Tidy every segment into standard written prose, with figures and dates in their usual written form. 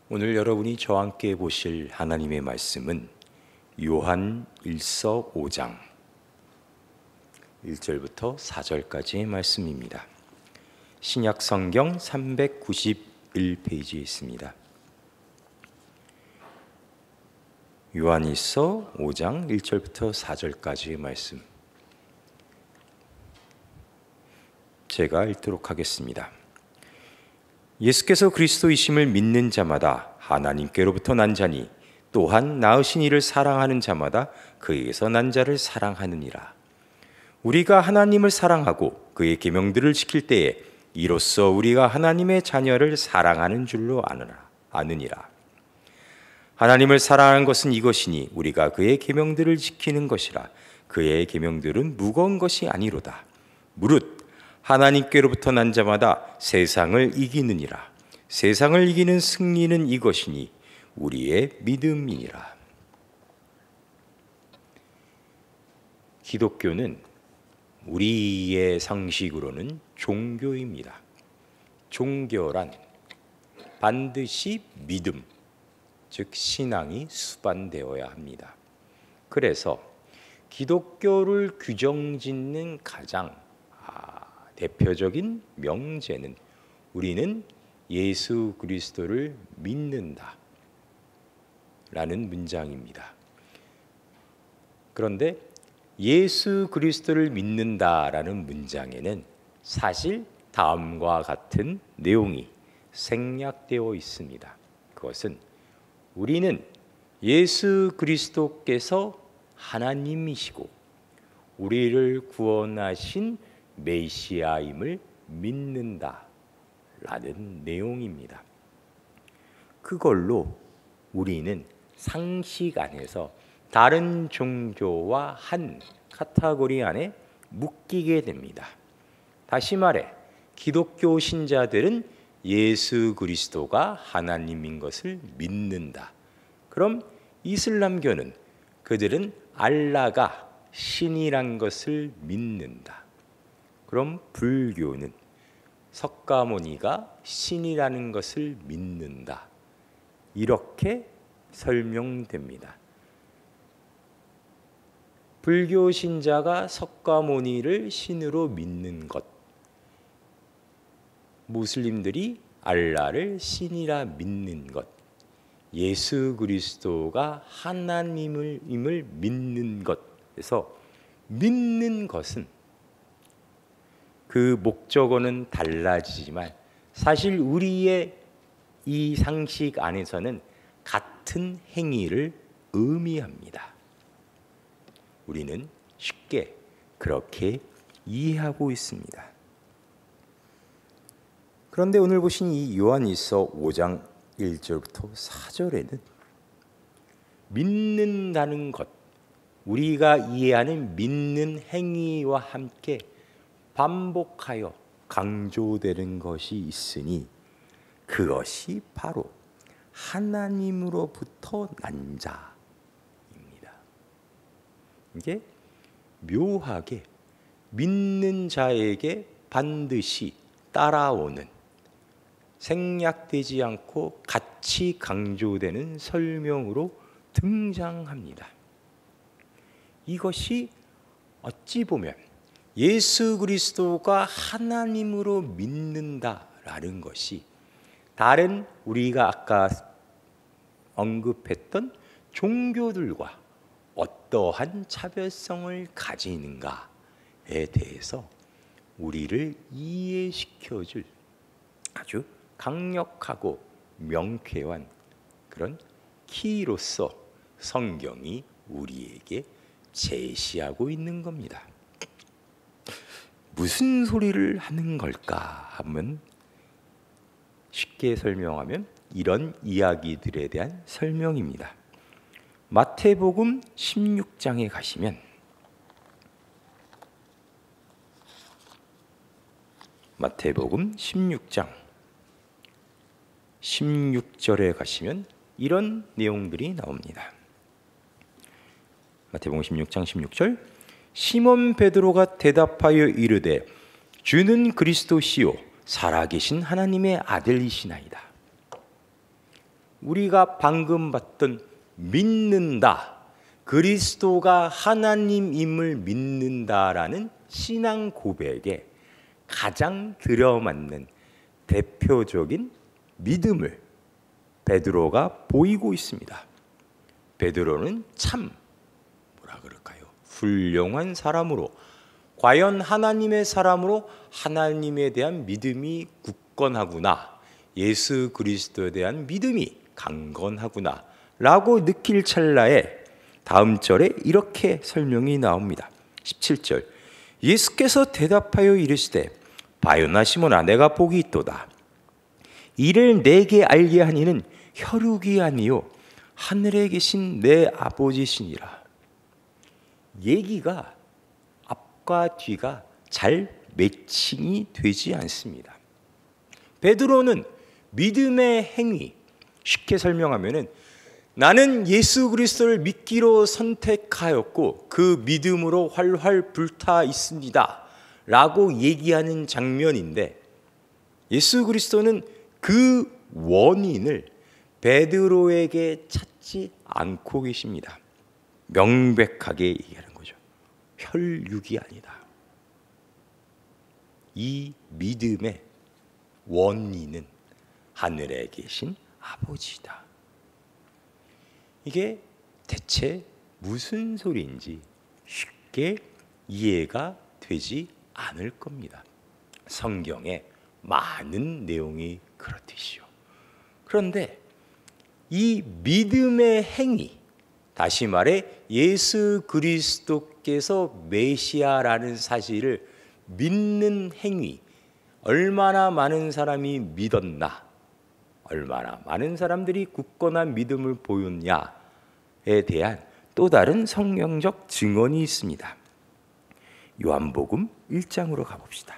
오늘 여러분이 저와 함께 보실 하나님의 말씀은 요한 1서 5장 1절부터 4절까지의 말씀입니다. 신약 성경 391페이지에 있습니다. 요한 1서 5장 1절부터 4절까지의 말씀, 제가 읽도록 하겠습니다. 예수께서 그리스도이심을 믿는 자마다 하나님께로부터 난 자니 또한 낳으신 이를 사랑하는 자마다 그에게서 난 자를 사랑하느니라. 우리가 하나님을 사랑하고 그의 계명들을 지킬 때에 이로써 우리가 하나님의 자녀를 사랑하는 줄로 아느니라. 하나님을 사랑하는 것은 이것이니 우리가 그의 계명들을 지키는 것이라. 그의 계명들은 무거운 것이 아니로다. 무릇 하나님께로부터 난 자마다 세상을 이기느니라. 세상을 이기는 승리는 이것이니 우리의 믿음이니라. 기독교는 우리의 상식으로는 종교입니다. 종교란 반드시 믿음, 즉 신앙이 수반되어야 합니다. 그래서 기독교를 규정짓는 가장 대표적인 명제는 우리는 예수 그리스도를 믿는다 라는 문장입니다. 그런데 예수 그리스도를 믿는다 라는 문장에는 사실 다음과 같은 내용이 생략되어 있습니다. 그것은 우리는 예수 그리스도께서 하나님이시고 우리를 구원하신 메시아임을 믿는다 라는 내용입니다. 그걸로 우리는 상식 안에서 다른 종교와 한 카테고리 안에 묶이게 됩니다. 다시 말해 기독교 신자들은 예수 그리스도가 하나님인 것을 믿는다. 그럼 이슬람교는 그들은 알라가 신이란 것을 믿는다. 그럼 불교는 석가모니가 신이라는 것을 믿는다. 이렇게 설명됩니다. 불교 신자가 석가모니를 신으로 믿는 것, 무슬림들이 알라를 신이라 믿는 것, 예수 그리스도가 하나님임을 믿는 것에서 믿는 것은 그 목적어는 달라지지만 사실 우리의 이 상식 안에서는 같은 행위를 의미합니다. 우리는 쉽게 그렇게 이해하고 있습니다. 그런데 오늘 보신 이 요한일서 5장 1절부터 4절에는 믿는다는 것, 우리가 이해하는 믿는 행위와 함께 반복하여 강조되는 것이 있으니 그것이 바로 하나님으로부터 난 자입니다. 이게 묘하게 믿는 자에게 반드시 따라오는, 생략되지 않고 같이 강조되는 설명으로 등장합니다. 이것이 어찌 보면 예수 그리스도가 하나님으로 믿는다라는 것이 다른 우리가 아까 언급했던 종교들과 어떠한 차별성을 가지는가에 대해서 우리를 이해시켜줄 아주 강력하고 명쾌한 그런 키로서 성경이 우리에게 제시하고 있는 겁니다. 무슨 소리를 하는 걸까 하면 쉽게 설명하면 이런 이야기들에 대한 설명입니다. 마태복음 16장에 가시면 마태복음 16장 16절에 가시면 이런 내용들이 나옵니다. 마태복음 16장 16절, 시몬 베드로가 대답하여 이르되 주는 그리스도시요 살아계신 하나님의 아들이시나이다. 우리가 방금 봤던 믿는다, 그리스도가 하나님임을 믿는다라는 신앙 고백에 가장 들어맞는 대표적인 믿음을 베드로가 보이고 있습니다. 베드로는 참 뭐라 그럴까요? 훌륭한 사람으로, 과연 하나님의 사람으로 하나님에 대한 믿음이 굳건하구나, 예수 그리스도에 대한 믿음이 강건하구나 라고 느낄 찰나에 다음 절에 이렇게 설명이 나옵니다. 17절, 예수께서 대답하여 이르시되 바요나 시몬아, 내가 복이 있도다. 이를 내게 알게 하니는 혈육이 아니요 하늘에 계신 내 아버지시니라. 얘기가 앞과 뒤가 잘 매칭이 되지 않습니다. 베드로는 믿음의 행위, 쉽게 설명하면은 나는 예수 그리스도를 믿기로 선택하였고 그 믿음으로 활활 불타 있습니다 라고 얘기하는 장면인데, 예수 그리스도는 그 원인을 베드로에게 찾지 않고 계십니다. 명백하게 얘기하는 거죠. 혈육이 아니다. 이 믿음의 원인은 하늘에 계신 아버지다. 이게 대체 무슨 소리인지 쉽게 이해가 되지 않을 겁니다. 성경에 많은 내용이 그렇듯이요. 그런데 이 믿음의 행위, 다시 말해 예수 그리스도께서 메시아라는 사실을 믿는 행위, 얼마나 많은 사람이 믿었나, 얼마나 많은 사람들이 굳건한 믿음을 보였냐에 대한 또 다른 성경적 증언이 있습니다. 요한복음 1장으로 가봅시다.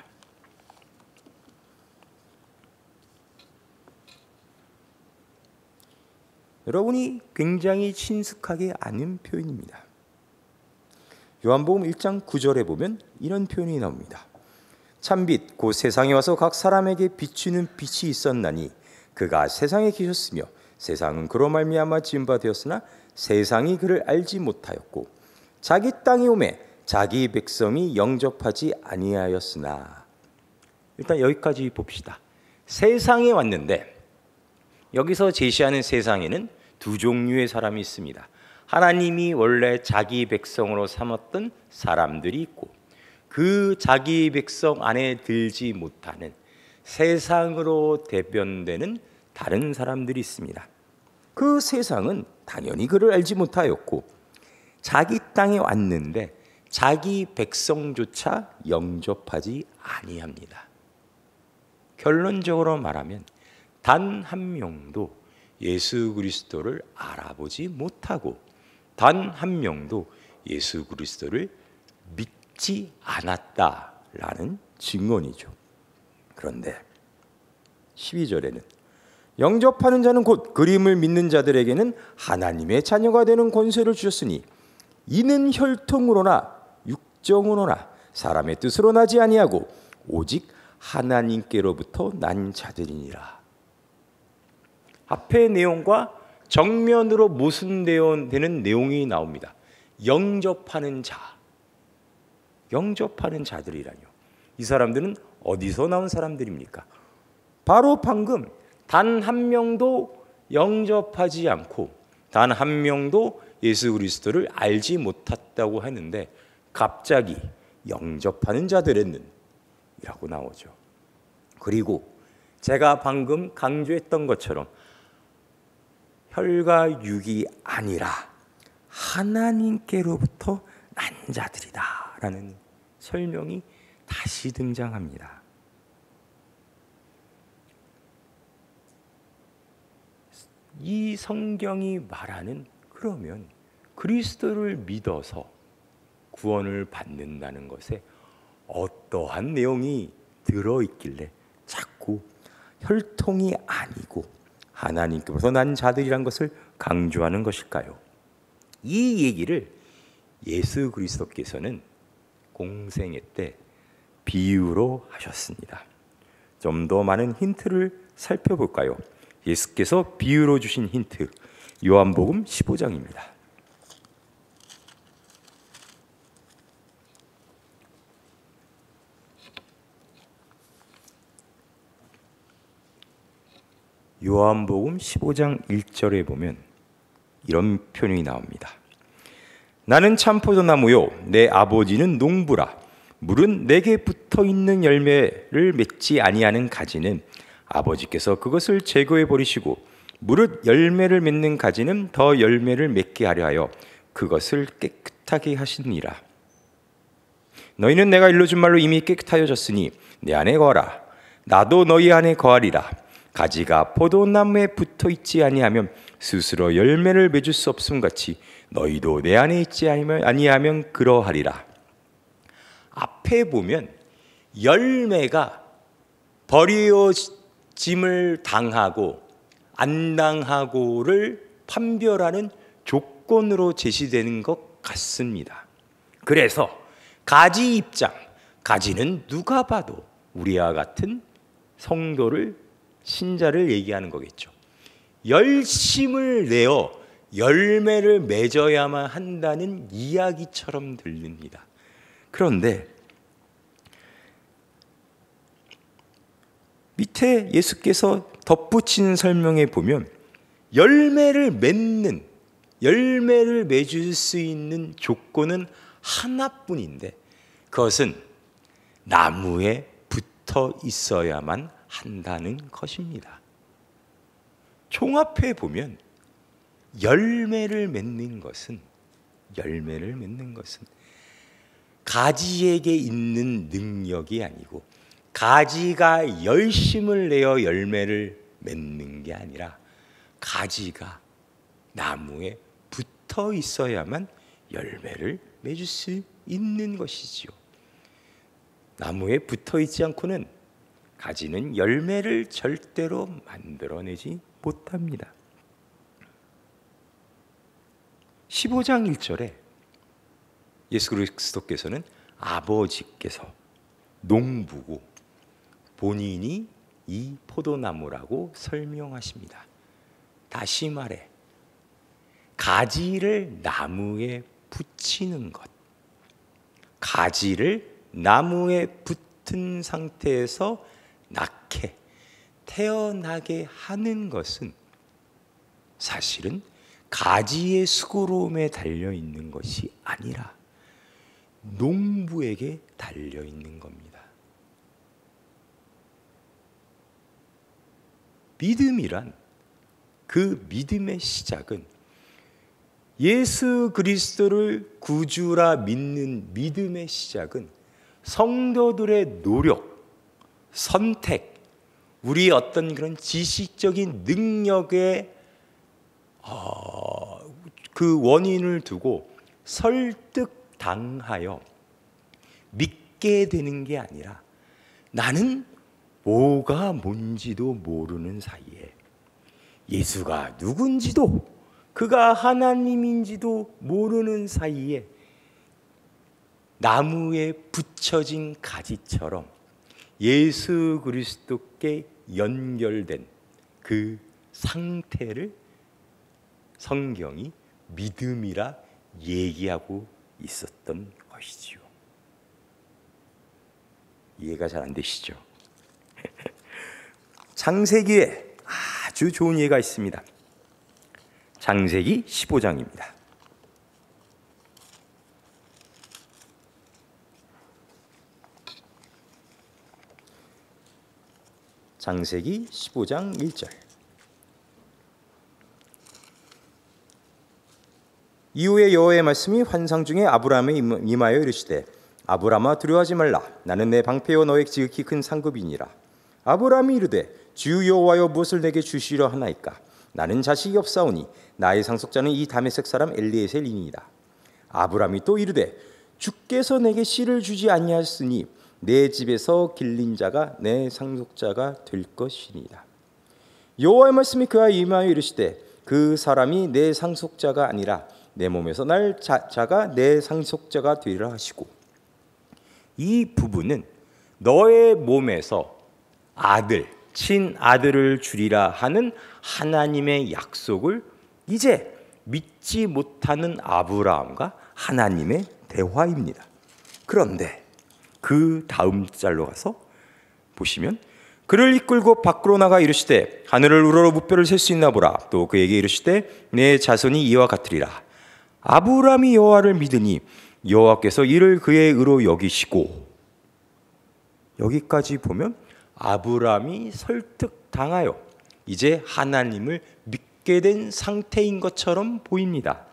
여러분이 굉장히 친숙하게 아는 표현입니다. 요한복음 1장 9절에 보면 이런 표현이 나옵니다. 참빛 곧 세상에 와서 각 사람에게 비추는 빛이 있었나니 그가 세상에 계셨으며 세상은 그로 말미암아 지은 바 되었으나 세상이 그를 알지 못하였고 자기 땅에 오매 자기 백성이 영접하지 아니하였으나. 일단 여기까지 봅시다. 세상에 왔는데 여기서 제시하는 세상에는 두 종류의 사람이 있습니다. 하나님이 원래 자기 백성으로 삼았던 사람들이 있고 그 자기 백성 안에 들지 못하는 세상으로 대변되는 다른 사람들이 있습니다. 그 세상은 당연히 그를 알지 못하였고 자기 땅에 왔는데 자기 백성조차 영접하지 아니합니다. 결론적으로 말하면 단 한 명도 예수 그리스도를 알아보지 못하고 단 한 명도 예수 그리스도를 믿지 않았다라는 증언이죠. 그런데 12절에는 영접하는 자는 곧 그림을 믿는 자들에게는 하나님의 자녀가 되는 권세를 주셨으니 이는 혈통으로나 육정으로나 사람의 뜻으로 나지 아니하고 오직 하나님께로부터 난 자들이니라. 앞의 내용과 정면으로 모순되는 내용이 나옵니다. 영접하는 자, 영접하는 자들이라뇨. 이 사람들은 어디서 나온 사람들입니까? 바로 방금 단 한 명도 영접하지 않고 단 한 명도 예수 그리스도를 알지 못했다고 하는데 갑자기 영접하는 자들에는 이라고 나오죠. 그리고 제가 방금 강조했던 것처럼 혈과 육이 아니라 하나님께로부터 난 자들이다 라는 설명이 다시 등장합니다. 이 성경이 말하는, 그러면 그리스도를 믿어서 구원을 받는다는 것에 어떠한 내용이 들어있길래 자꾸 혈통이 아니고 하나님께로부터 난 자들이란 것을 강조하는 것일까요? 이 얘기를 예수 그리스도께서는 공생애 때 비유로 하셨습니다. 좀 더 많은 힌트를 살펴볼까요? 예수께서 비유로 주신 힌트, 요한복음 15장입니다. 요한복음 15장 1절에 보면 이런 표현이 나옵니다. 나는 참 포도나무요 내 아버지는 농부라. 물은 내게 붙어있는 열매를 맺지 아니하는 가지는 아버지께서 그것을 제거해 버리시고 무릇 열매를 맺는 가지는 더 열매를 맺게 하려 하여 그것을 깨끗하게 하시니라. 너희는 내가 일러준 말로 이미 깨끗하여졌으니 내 안에 거하라. 나도 너희 안에 거하리라. 가지가 포도나무에 붙어있지 아니하면 스스로 열매를 맺을 수 없음 같이 너희도 내 안에 있지 아니하면 그러하리라. 앞에 보면 열매가 버려짐을 당하고 안 당하고를 판별하는 조건으로 제시되는 것 같습니다. 그래서 가지 입장, 가지는 누가 봐도 우리와 같은 성도를, 신자를 얘기하는 거겠죠. 열심을 내어 열매를 맺어야만 한다는 이야기처럼 들립니다. 그런데 밑에 예수께서 덧붙이는 설명에 보면 열매를 맺을 수 있는 조건은 하나뿐인데 그것은 나무에 붙어 있어야만 한다는 것입니다. 종합해 보면 열매를 맺는 것은 가지에게 있는 능력이 아니고 가지가 열심을 내어 열매를 맺는 게 아니라 가지가 나무에 붙어 있어야만 열매를 맺을 수 있는 것이지요. 나무에 붙어 있지 않고는 가지는 열매를 절대로 만들어내지 못합니다. 15장 1절에 예수 그리스도께서는 아버지께서 농부고 본인이 이 포도나무라고 설명하십니다. 다시 말해 가지를 나무에 붙이는 것, 가지를 나무에 붙은 상태에서 낳게 태어나게 하는 것은 사실은 가지의 수고로움에 달려 있는 것이 아니라 농부에게 달려 있는 겁니다. 믿음이란, 그 믿음의 시작은 예수 그리스도를 구주라 믿는 믿음의 시작은 성도들의 노력, 선택, 우리 어떤 그런 지식적인 능력의 그 원인을 두고 설득당하여 믿게 되는 게 아니라 나는 뭐가 뭔지도 모르는 사이에 예수가 누군지도 그가 하나님인지도 모르는 사이에 나무에 붙여진 가지처럼 예수 그리스도께 연결된 그 상태를 성경이 믿음이라 얘기하고 있었던 것이지요. 이해가 잘 안 되시죠? 창세기에 아주 좋은 예가 있습니다. 창세기 15장입니다. 창세기 15장 1절. 이후에 여호와의 말씀이 환상 중에 아브라함에 임하여 이르시되 아브라함아 두려워하지 말라. 나는 내 방패요 너에게 지극히 큰 상급이니라. 아브라함이 이르되 주 여호와여 무엇을 내게 주시려 하나이까. 나는 자식이 없사오니 나의 상속자는 이 다메섹 사람 엘리에셀이니이다. 아브라함이 또 이르되 주께서 내게 씨를 주지 아니하였으니 내 집에서 길린 자가 내 상속자가 될 것이니이다. 여호와의 말씀이 그와 임하여 이르시되 그 사람이 내 상속자가 아니라 내 몸에서 날 자가 내 상속자가 되리라 하시고, 이 부분은 너의 몸에서 아들, 친아들을 주리라 하는 하나님의 약속을 이제 믿지 못하는 아브라함과 하나님의 대화입니다. 그런데 그 다음 절로 가서 보시면 그를 이끌고 밖으로 나가 이르시되 하늘을 우러러 무뼈를 셀 수 있나 보라. 또 그에게 이르시되 내 자손이 이와 같으리라. 아브라함이 여호와를 믿으니 여호와께서 이를 그의 의로 여기시고, 여기까지 보면 아브라함이 설득당하여 이제 하나님을 믿게 된 상태인 것처럼 보입니다.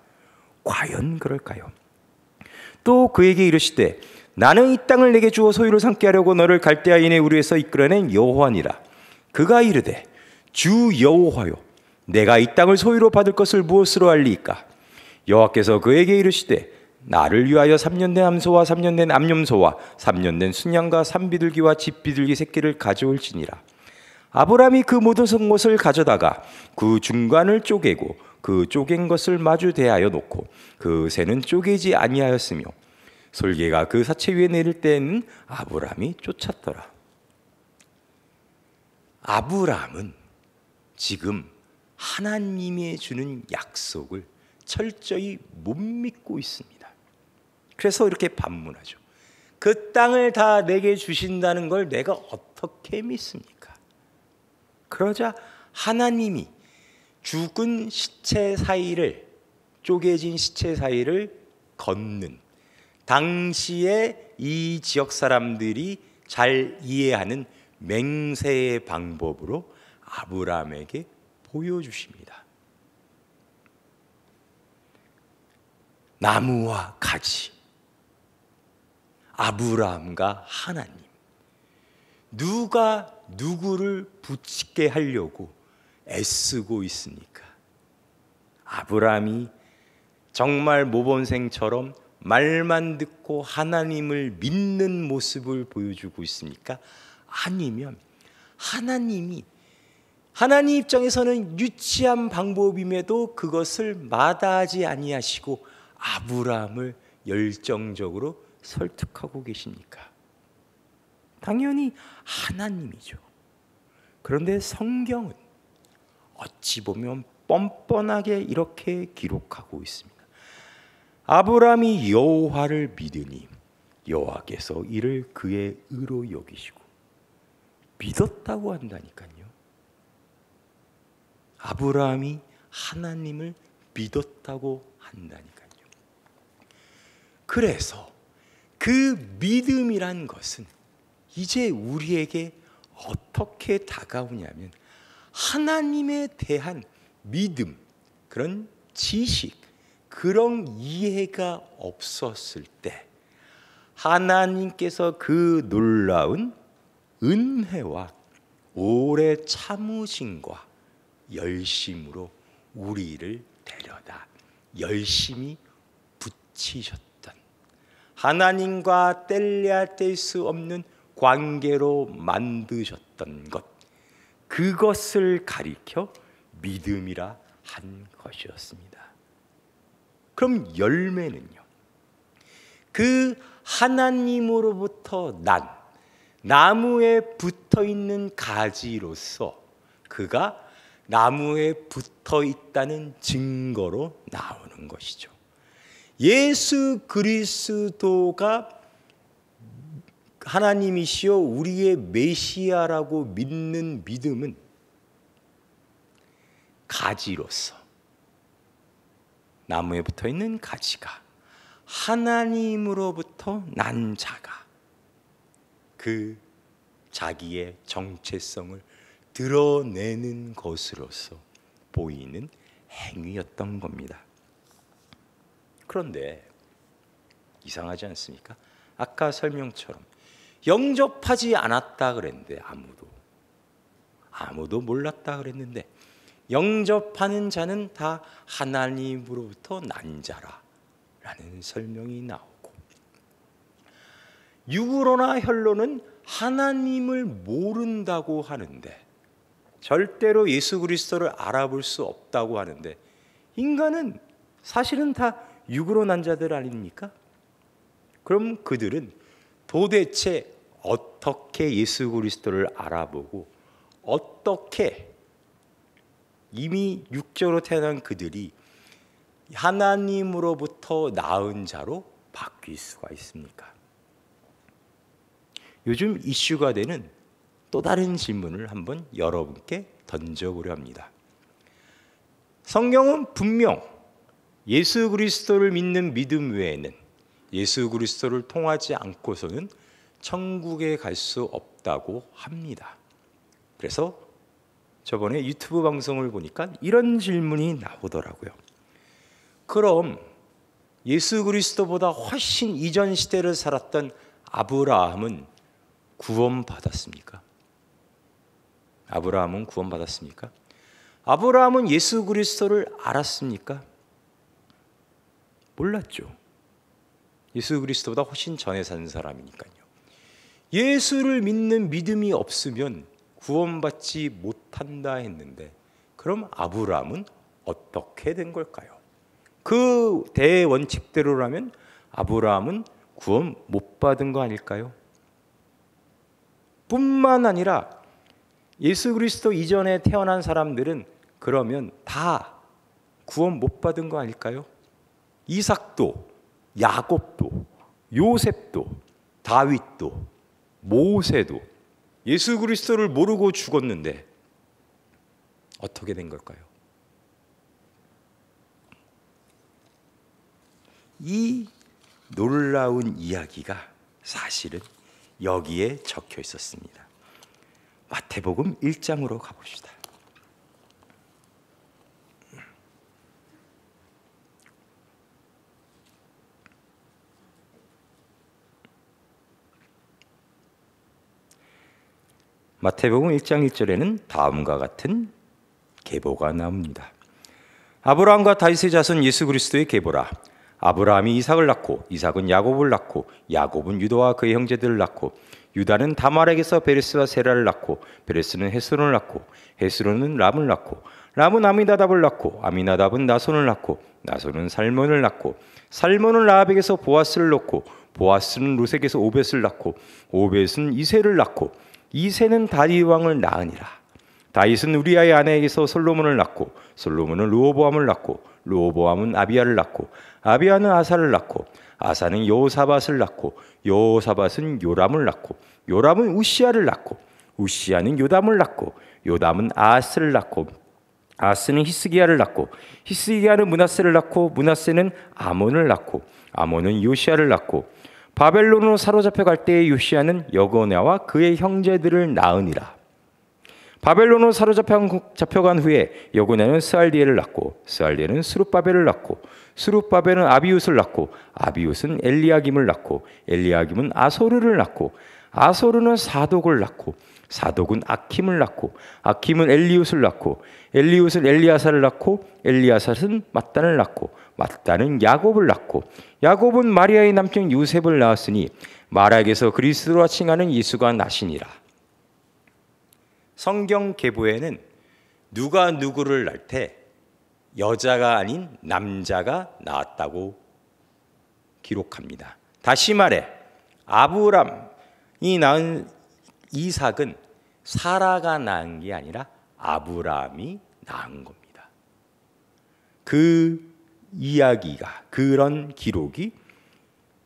과연 그럴까요? 또 그에게 이르시되 나는 이 땅을 내게 주어 소유를 삼게 하려고 너를 갈대아인의 우리에서 이끌어낸 여호와니라. 그가 이르되 주 여호와여, 내가 이 땅을 소유로 받을 것을 무엇으로 알리이까? 여호와께서 그에게 이르시되 나를 위하여 3년 된 암소와 3년 된 암염소와 3년 된 순양과 산비둘기와 집비둘기 새끼를 가져올지니라. 아브라함이 그 모든 것을 가져다가 그 중간을 쪼개고 그 쪼갠 것을 마주 대하여 놓고 그 새는 쪼개지 아니하였으며 솔개가 그 사체 위에 내릴 때에는 아브라함이 쫓았더라. 아브라함은 지금 하나님이 주는 약속을 철저히 못 믿고 있습니다. 그래서 이렇게 반문하죠. 그 땅을 다 내게 주신다는 걸 내가 어떻게 믿습니까? 그러자 하나님이 죽은 시체 사이를, 쪼개진 시체 사이를 걷는, 당시에 이 지역 사람들이 잘 이해하는 맹세의 방법으로 아브라함에게 보여주십니다. 나무와 가지, 아브라함과 하나님, 누가 누구를 붙게 하려고 애쓰고 있습니까? 아브라함이 정말 모범생처럼 말만 듣고 하나님을 믿는 모습을 보여주고 있습니까? 아니면 하나님 입장에서는 유치한 방법임에도 그것을 마다하지 아니하시고 아브라함을 열정적으로 설득하고 계십니까? 당연히 하나님이죠. 그런데 성경은 어찌 보면 뻔뻔하게 이렇게 기록하고 있습니다. 아브라함이 여호와를 믿으니 여호와께서 이를 그의 의로 여기시고, 믿었다고 한다니까요. 아브라함이 하나님을 믿었다고 한다니까요. 그래서 그 믿음이란 것은 이제 우리에게 어떻게 다가오냐면, 하나님에 대한 믿음, 그런 지식, 그런 이해가 없었을 때 하나님께서 그 놀라운 은혜와 오래 참으심과 열심으로 우리를 데려다 열심히 붙이셨던, 하나님과 뗄래야 뗄 수 없는 관계로 만드셨던 것, 그것을 가리켜 믿음이라 한 것이었습니다. 그럼 열매는요? 그 하나님으로부터 난 나무에 붙어 있는 가지로서 그가 나무에 붙어 있다는 증거로 나오는 것이죠. 예수 그리스도가 하나님이시여 우리의 메시아라고 믿는 믿음은 가지로서, 나무에 붙어 있는 가지가 하나님으로부터 난 자가 그 자기의 정체성을 드러내는 것으로서 보이는 행위였던 겁니다. 그런데 이상하지 않습니까? 아까 설명처럼 영접하지 않았다 그랬는데, 아무도 몰랐다 그랬는데, 영접하는 자는 다 하나님으로부터 난 자라라는 설명이 나오고, 육으로나 혈로는 하나님을 모른다고 하는데, 절대로 예수 그리스도를 알아볼 수 없다고 하는데, 인간은 사실은 다 육으로 난 자들 아닙니까? 그럼 그들은 도대체 어떻게 예수 그리스도를 알아보고 어떻게 이미 육적으로 태어난 그들이 하나님으로부터 낳은 자로 바뀔 수가 있습니까? 요즘 이슈가 되는 또 다른 질문을 한번 여러분께 던져보려 합니다. 성경은 분명 예수 그리스도를 믿는 믿음 외에는, 예수 그리스도를 통하지 않고서는 천국에 갈 수 없다고 합니다. 그래서 저번에 유튜브 방송을 보니까 이런 질문이 나오더라고요. 그럼 예수 그리스도보다 훨씬 이전 시대를 살았던 아브라함은 구원받았습니까? 아브라함은 구원받았습니까? 아브라함은 예수 그리스도를 알았습니까? 몰랐죠. 예수 그리스도보다 훨씬 전에 산 사람이니까요. 예수를 믿는 믿음이 없으면 구원받지 못한다 했는데, 그럼 아브라함은 어떻게 된 걸까요? 그 대원칙대로라면 아브라함은 구원 못 받은 거 아닐까요? 뿐만 아니라 예수 그리스도 이전에 태어난 사람들은 그러면 다 구원 못 받은 거 아닐까요? 이삭도, 야곱도, 요셉도, 다윗도, 모세도 예수 그리스도를 모르고 죽었는데 어떻게 된 걸까요? 이 놀라운 이야기가 사실은 여기에 적혀 있었습니다. 마태복음 1장으로 가봅시다. 마태복음 1장 1절에는 다음과 같은 계보가 나옵니다. 아브라함과 다윗의 자손 예수 그리스도의 계보라. 아브라함이 이삭을 낳고 이삭은 야곱을 낳고 야곱은 유다와 그의 형제들을 낳고 유다는 다말에게서 베레스와 세라를 낳고 베레스는 헤스론을 낳고 헤스론은 람을 낳고 람은 아미나답을 낳고 아미나답은 나손을 낳고 나손은 살몬을 낳고 살몬은 라합에게서 보아스를 낳고 보아스는 루색에서 오벳을 낳고 오벳은 이새를 낳고 이새는 다윗 왕을 낳으니라. 다윗은 우리아의 아내에게서 솔로몬을 낳고 솔로몬은 르호보암을 낳고 르호보암은 아비야를 낳고 아비야는 아사를 낳고 아사는 여호사밧을 낳고 여호사밧은 요람을 낳고 요람은 우시야를 낳고 우시야는 요담을 낳고 요담은 아하스를 낳고 아하스는 히스기야를 낳고 히스기야는 므낫세를 낳고 므낫세는 아몬을 낳고 아몬은 요시야를 낳고 바벨론으로 사로잡혀 갈 때의 요시야는 여고냐와 그의 형제들을 낳으니라. 바벨론으로 사로잡혀간 후에 여고냐는 스알디엘을 낳고 스알디엘은 스룹바벨을 낳고 스룹바벨은 아비웃을 낳고 아비웃은 엘리야김을 낳고 엘리야김은 아소르를 낳고 아소르는 사독을 낳고 사독은 아킴을 낳고 아킴은 엘리웃을 낳고 엘리웃은 엘리야사를 낳고 엘리야사는 mat단을 낳고 mat단은 야곱을 낳고 야곱은 마리아의 남편 요셉을 낳았으니 마라에게서 그리스도라 칭하는 예수가 나시니라. 성경 계보에는 누가 누구를 낳을 때 여자가 아닌 남자가 낳았다고 기록합니다. 다시 말해 아브람이 낳은 이삭은 사라가 낳은 게 아니라 아브라함이 낳은 겁니다. 그 이야기가, 그런 기록이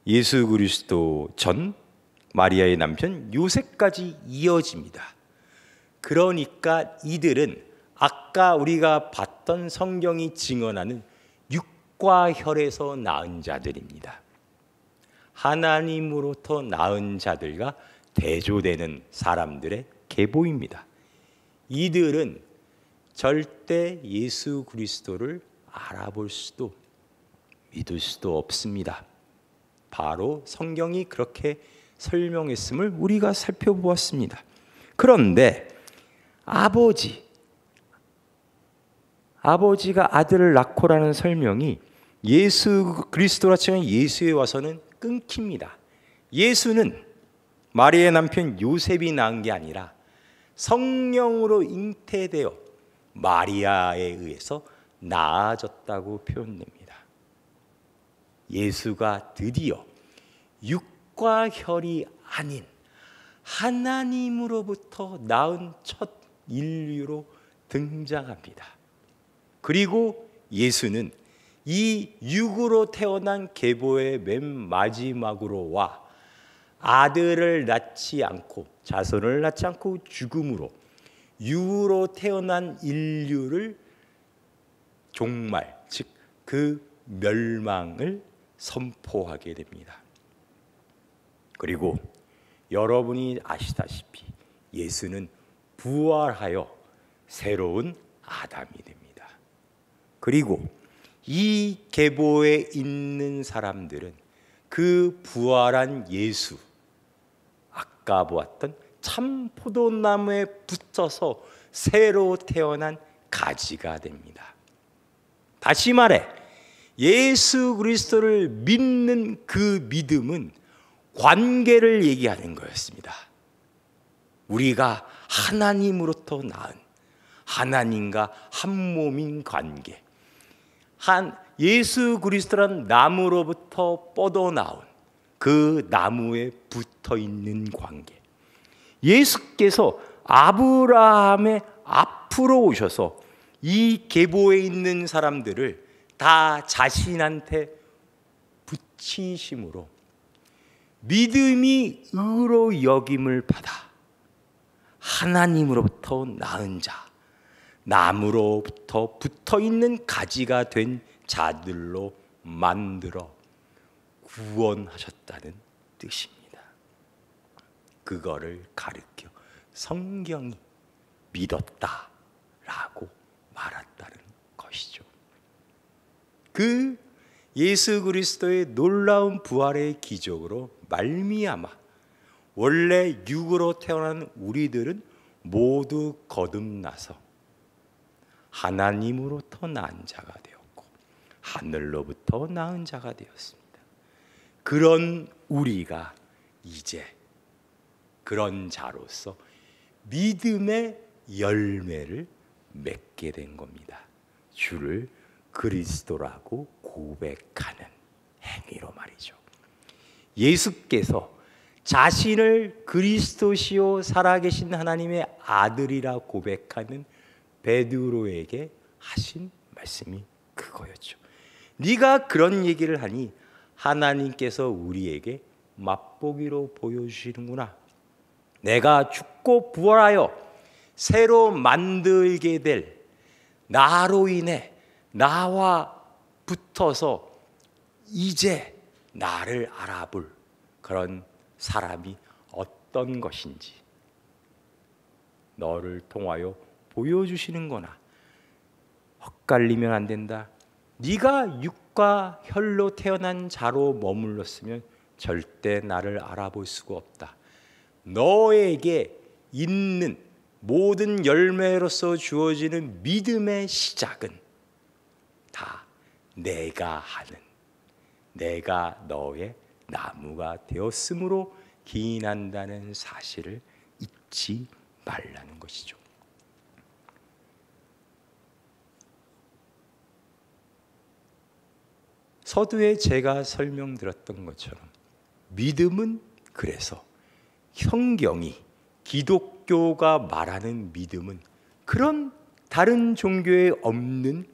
예수 그리스도 전 마리아의 남편 요셉까지 이어집니다. 그러니까 이들은 아까 우리가 봤던 성경이 증언하는 육과 혈에서 낳은 자들입니다. 하나님으로부터 낳은 자들과 대조되는 사람들의 계보입니다. 이들은 절대 예수 그리스도를 알아볼 수도 믿을 수도 없습니다. 바로 성경이 그렇게 설명했음을 우리가 살펴보았습니다. 그런데 아버지가 아들을 낳고라는 설명이 예수 그리스도라 치면 예수에 와서는 끊깁니다. 예수는 마리아의 남편 요셉이 낳은 게 아니라 성령으로 잉태되어 마리아에 의해서 낳아졌다고 표현됩니다. 예수가 드디어 육과 혈이 아닌 하나님으로부터 낳은 첫 인류로 등장합니다. 그리고 예수는 이 육으로 태어난 계보의 맨 마지막으로 와 아들을 낳지 않고 자손을 낳지 않고 죽음으로 육으로 태어난 인류를 종말, 즉 그 멸망을 선포하게 됩니다. 그리고 여러분이 아시다시피 예수는 부활하여 새로운 아담이 됩니다. 그리고 이 계보에 있는 사람들은 그 부활한 예수, 아까 보았던 참 포도나무에 붙어서 새로 태어난 가지가 됩니다. 다시 말해 예수 그리스도를 믿는 그 믿음은 관계를 얘기하는 거였습니다. 우리가 하나님으로부터 낳은 하나님과 한 몸인 관계, 예수 그리스도란 나무로부터 뻗어나온 그 나무에 붙어있는 관계, 예수께서 아브라함의 앞으로 오셔서 이 계보에 있는 사람들을 다 자신한테 붙이심으로 믿음이 의로 여김을 받아 하나님으로부터 낳은 자, 나무로부터 붙어있는 가지가 된 자들로 만들어 구원하셨다는 뜻입니다. 그거를 가르쳐 성경이 믿었다라고 말했다는 것이죠. 그 예수 그리스도의 놀라운 부활의 기적으로 말미암아 원래 육으로 태어난 우리들은 모두 거듭나서 하나님으로부터 낳은 자가 되었고 하늘로부터 낳은 자가 되었습니다. 그런 우리가 이제 그런 자로서 믿음의 열매를 맺게 된 겁니다. 주를 그리스도라고 고백하는 행위로 말이죠. 예수께서 자신을 그리스도시요 살아계신 하나님의 아들이라 고백하는 베드로에게 하신 말씀이 그거였죠. 네가 그런 얘기를 하니 하나님께서 우리에게 맛보기로 보여주시는구나. 내가 죽고 부활하여 새로 만들게 될 나로 인해 나와 붙어서 이제 나를 알아볼 그런 사람이 어떤 것인지 너를 통하여 보여주시는 거나 헛갈리면 안 된다. 네가 육과 혈로 태어난 자로 머물렀으면 절대 나를 알아볼 수가 없다. 너에게 있는 모든 열매로서 주어지는 믿음의 시작은 다 내가 하는, 내가 너의 나무가 되었으므로 기인한다는 사실을 잊지 말라는 것이죠. 서두에 제가 설명드렸던 것처럼 믿음은 그래서 성경이 기독교가 말하는 믿음은 그런 다른 종교에 없는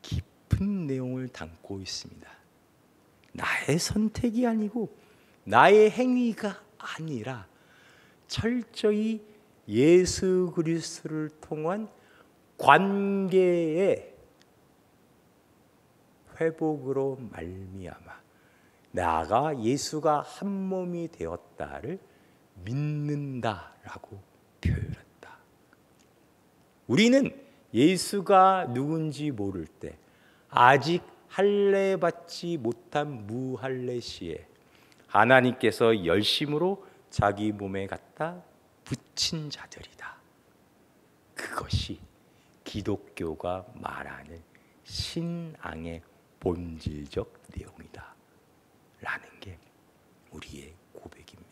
깊은 내용을 담고 있습니다. 나의 선택이 아니고 나의 행위가 아니라 철저히 예수 그리스도를 통한 관계의 회복으로 말미암아 나가 예수가 한 몸이 되었다를 믿는다라고 표현했다. 우리는 예수가 누군지 모를 때 아직 할례 받지 못한 무할례 시에 하나님께서 열심으로 자기 몸에 갖다 붙인 자들이다. 그것이 기독교가 말하는 신앙의 본질적 내용이다 라는 게 우리의 고백입니다.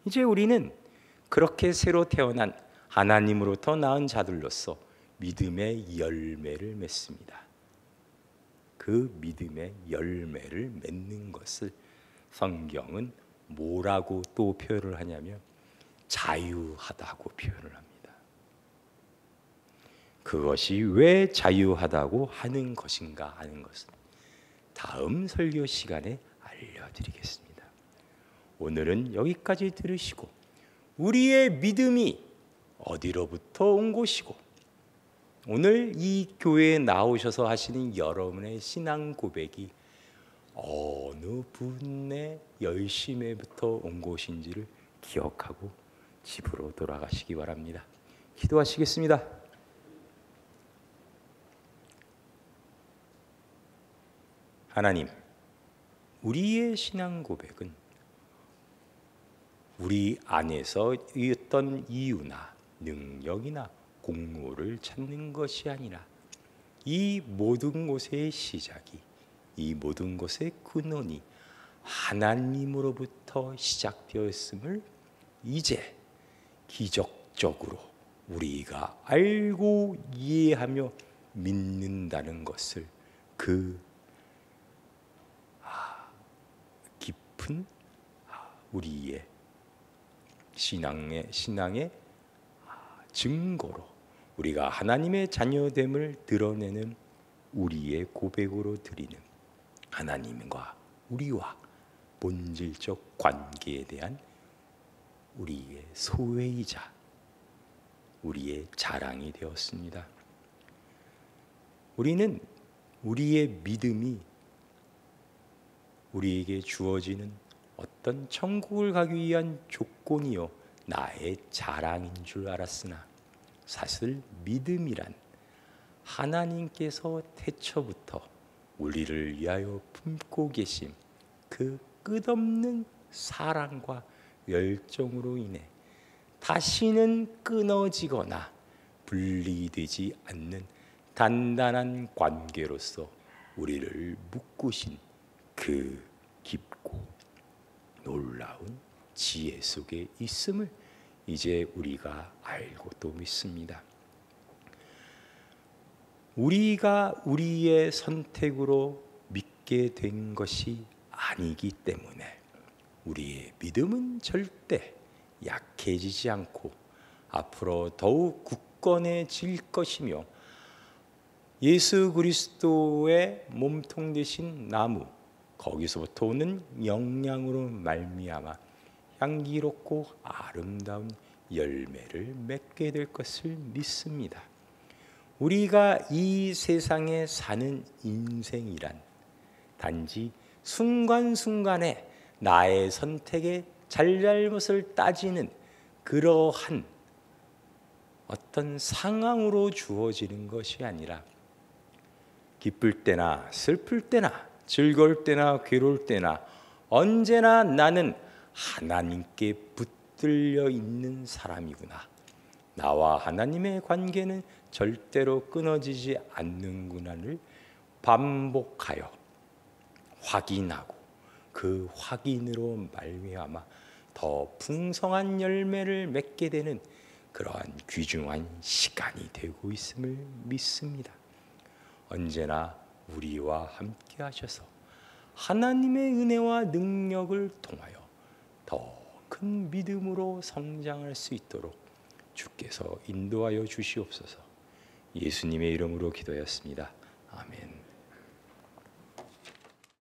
이제 우리는 그렇게 새로 태어난 하나님으로부터 낳은 자들로서 믿음의 열매를 맺습니다. 그 믿음의 열매를 맺는 것을 성경은 뭐라고 또 표현을 하냐면 자유하다고 표현을 합니다. 그것이 왜 자유하다고 하는 것인가 하는 것은 다음 설교 시간에 알려드리겠습니다. 오늘은 여기까지 들으시고 우리의 믿음이 어디로부터 온 것이고 오늘 이 교회에 나오셔서 하시는 여러분의 신앙 고백이 어느 분의 열심에부터 온 것인지를 기억하고 집으로 돌아가시기 바랍니다. 기도하시겠습니다. 하나님, 우리의 신앙 고백은 우리 안에서 어떤 이유나 능력이나 공로를 찾는 것이 아니라 이 모든 것의 시작이, 이 모든 것의 근원이 하나님으로부터 시작되었음을 이제 기적적으로 우리가 알고 이해하며 믿는다는 것을 그 깊은 우리의 신앙의 증거로 우리가 하나님의 자녀됨을 드러내는 우리의 고백으로 드리는 하나님과 우리와 본질적 관계에 대한 우리의 소회이자 우리의 자랑이 되었습니다. 우리는 우리의 믿음이 우리에게 주어지는 어떤 천국을 가기 위한 조건이요 나의 자랑인 줄 알았으나 사실 믿음이란 하나님께서 태초부터 우리를 위하여 품고 계신 그 끝없는 사랑과 열정으로 인해 다시는 끊어지거나 분리되지 않는 단단한 관계로서 우리를 묶으신 그 깊고 놀라운 지혜 속에 있음을 이제 우리가 알고 또 믿습니다. 우리가 우리의 선택으로 믿게 된 것이 아니기 때문에 우리의 믿음은 절대 약해지지 않고 앞으로 더욱 굳건해질 것이며 예수 그리스도의 몸통 되신 나무 거기서부터 오는 영향으로 말미암아 향기롭고 아름다운 열매를 맺게 될 것을 믿습니다. 우리가 이 세상에 사는 인생이란 단지 순간순간에 나의 선택의 잘잘못을 따지는 그러한 어떤 상황으로 주어지는 것이 아니라 기쁠 때나 슬플 때나 즐거울 때나 괴로울 때나 언제나 나는 하나님께 붙들려 있는 사람이구나. 나와 하나님의 관계는 절대로 끊어지지 않는구나를 반복하여 확인하고 그 확인으로 말미암아 더 풍성한 열매를 맺게 되는 그러한 귀중한 시간이 되고 있음을 믿습니다. 언제나 우리와 함께 하셔서 하나님의 은혜와 능력을 통하여 더 큰 믿음으로 성장할 수 있도록 주께서 인도하여 주시옵소서. 예수님의 이름으로 기도하였습니다. 아멘.